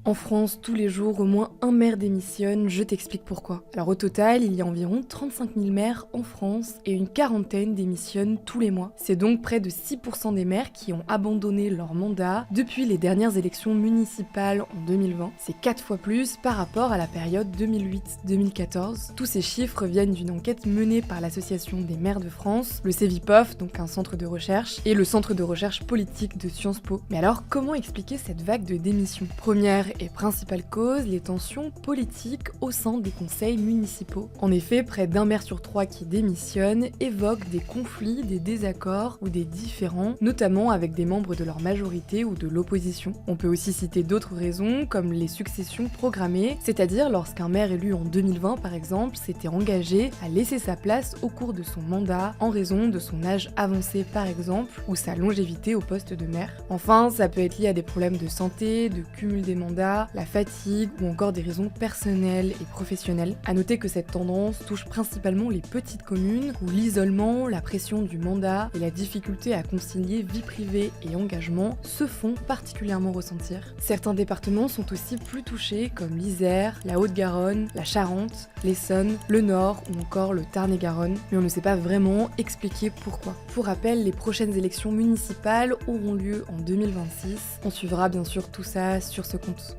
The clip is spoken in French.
En France, tous les jours, au moins un maire démissionne, je t'explique pourquoi. Alors au total, il y a environ 35 000 maires en France et une quarantaine démissionnent tous les mois. C'est donc près de 6% des maires qui ont abandonné leur mandat depuis les dernières élections municipales en 2020. C'est 4 fois plus par rapport à la période 2008-2014. Tous ces chiffres viennent d'une enquête menée par l'Association des maires de France, le Cevipof, donc un centre de recherche, et le centre de recherche politique de Sciences Po. Mais alors, comment expliquer cette vague de démissions ? Première et principale cause, les tensions politiques au sein des conseils municipaux. En effet, près d'un maire sur 3 qui démissionne évoque des conflits, des désaccords ou des différends, notamment avec des membres de leur majorité ou de l'opposition. On peut aussi citer d'autres raisons, comme les successions programmées, c'est-à-dire lorsqu'un maire élu en 2020 par exemple s'était engagé à laisser sa place au cours de son mandat en raison de son âge avancé par exemple, ou sa longévité au poste de maire. Enfin, ça peut être lié à des problèmes de santé, de cumul des mandats, la fatigue ou encore des raisons personnelles et professionnelles. À noter que cette tendance touche principalement les petites communes où l'isolement, la pression du mandat et la difficulté à concilier vie privée et engagement se font particulièrement ressentir. Certains départements sont aussi plus touchés comme l'Isère, la Haute-Garonne, la Charente, l'Essonne, le Nord ou encore le Tarn-et-Garonne, mais on ne sait pas vraiment expliquer pourquoi. Pour rappel, les prochaines élections municipales auront lieu en 2026. On suivra bien sûr tout ça sur ce compte.